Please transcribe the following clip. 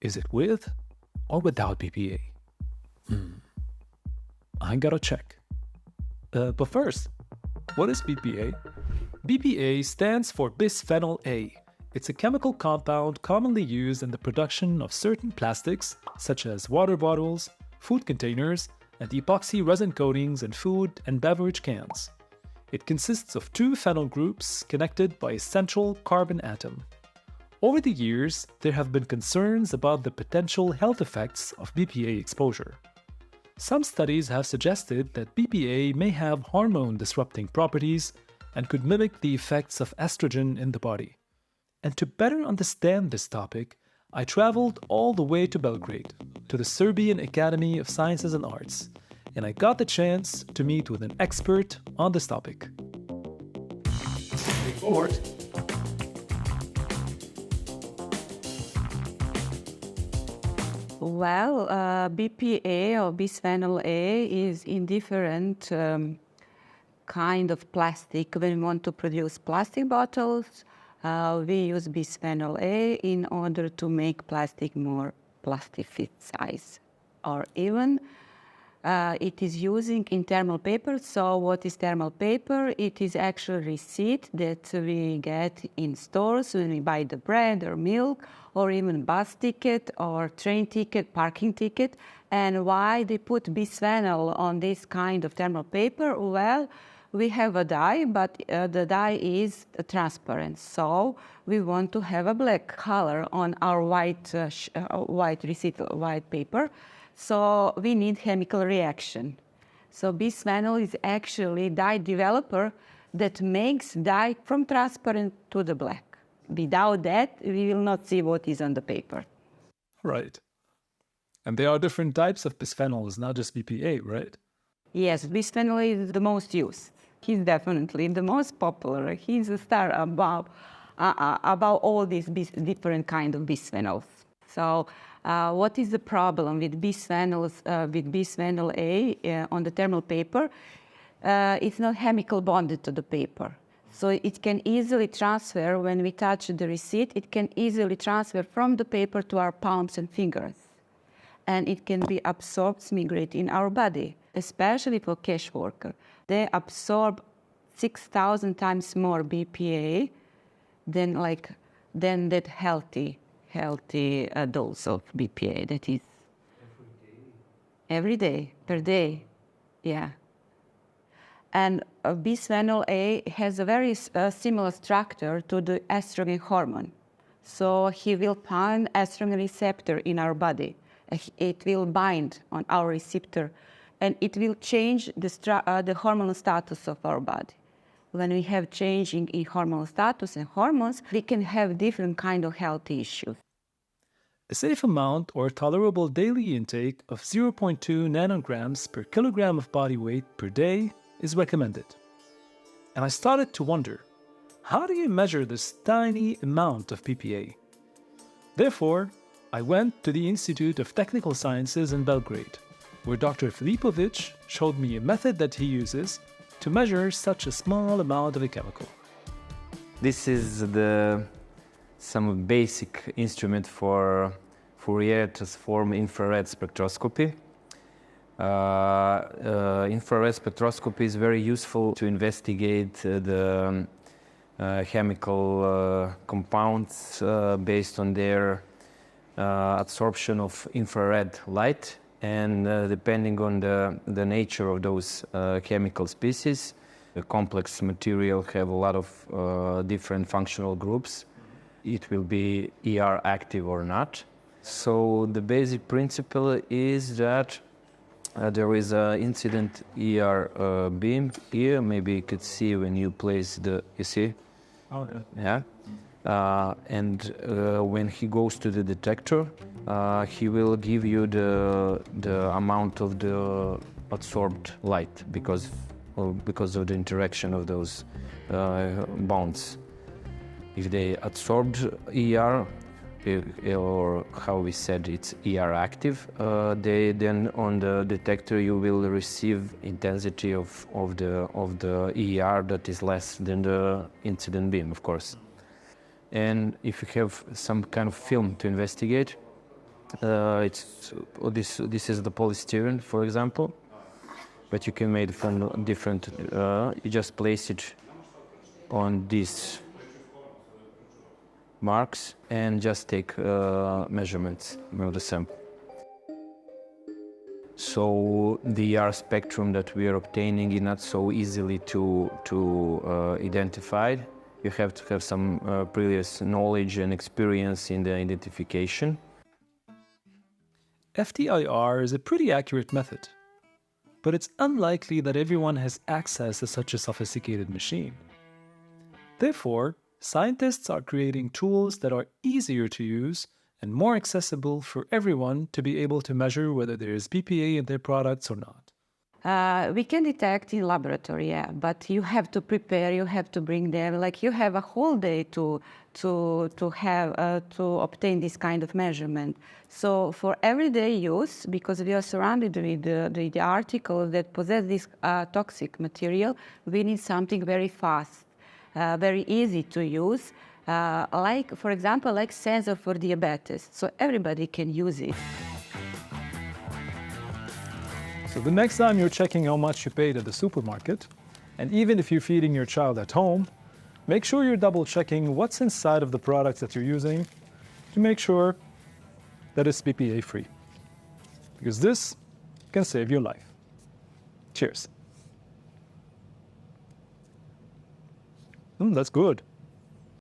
Is it with or without BPA? I gotta check. But first, what is BPA? BPA stands for bisphenol A. It's a chemical compound commonly used in the production of certain plastics, such as water bottles, food containers, and epoxy resin coatings in food and beverage cans. It consists of two phenyl groups connected by a central carbon atom. Over the years, there have been concerns about the potential health effects of BPA exposure. Some studies have suggested that BPA may have hormone-disrupting properties and could mimic the effects of estrogen in the body. And to better understand this topic, I traveled all the way to Belgrade, to the Serbian Academy of Sciences and Arts, and I got the chance to meet with an expert on this topic. Take forward. Well, BPA or bisphenol A is in different kind of plastic. When we want to produce plastic bottles, we use bisphenol A in order to make plastic more plastic fit size. Or even it is using in thermal paper. So what is thermal paper? It is actually receipt that we get in stores when we buy the bread or milk, or even bus ticket or train ticket, parking ticket. And why they put bisphenol on this kind of thermal paper? Well, we have a dye, but the dye is transparent. So we want to have a black color on our white receipt, white paper. So we need chemical reaction. So bisphenol is actually dye developer that makes dye from transparent to the black. Without that, we will not see what is on the paper. Right. And there are different types of bisphenols, not just BPA, right? Yes, bisphenol is the most used. He's definitely the most popular. He's a star about all these different kind of bisphenols. So what is the problem with bisphenols, with bisphenol A on the thermal paper? It's not chemical bonded to the paper. So it can easily transfer, when we touch the receipt, it can easily transfer from the paper to our palms and fingers. And it can be absorbed, migrate in our body, especially for cash worker. They absorb 6,000 times more BPA than that healthy dose of BPA. That is every day, per day, yeah. And bisphenol A has a very similar structure to the estrogen hormone. So he will find estrogen receptor in our body. It will bind on our receptor, and it will change the hormonal status of our body. When we have changing in hormonal status and hormones, we can have different kind of health issues. A safe amount or tolerable daily intake of 0.2 nanograms per kilogram of body weight per day is recommended. And I started to wonder, how do you measure this tiny amount of BPA? Therefore, I went to the Institute of Technical Sciences in Belgrade, where Dr. Filipovic showed me a method that he uses to measure such a small amount of a chemical. This is some basic instrument for Fourier transform infrared spectroscopy. Infrared spectroscopy is very useful to investigate the chemical compounds based on their absorption of infrared light, and depending on the nature of those chemical species, the complex material have a lot of different functional groups. It will be ER active or not. So the basic principle is that there is an incident ER beam here. Maybe you could see when you place you see? Oh, yeah. Yeah. And when he goes to the detector, he will give you the amount of the absorbed light because of the interaction of those bonds. If they absorbed ER, or how we said it's ER active, then on the detector you will receive intensity of the ER that is less than the incident beam, of course. And if you have some kind of film to investigate, This is the polystyrene, for example, but you can make it from different. You just place it on these marks and just take measurements of the sample. So the ER spectrum that we are obtaining is not so easily to identify. You have to have some previous knowledge and experience in the identification. FTIR is a pretty accurate method, but it's unlikely that everyone has access to such a sophisticated machine. Therefore, scientists are creating tools that are easier to use and more accessible for everyone to be able to measure whether there is BPA in their products or not. We can detect in laboratory, yeah, but you have to prepare. You have to bring them. Like you have a whole day to obtain this kind of measurement. So for everyday use, because we are surrounded with the articles that possess this toxic material, we need something very fast, very easy to use. Like, for example, like sensor for diabetes, so everybody can use it. So the next time you're checking how much you paid at the supermarket, and even if you're feeding your child at home, make sure you're double checking what's inside of the products that you're using to make sure that it's BPA free. Because this can save your life. Cheers. That's good.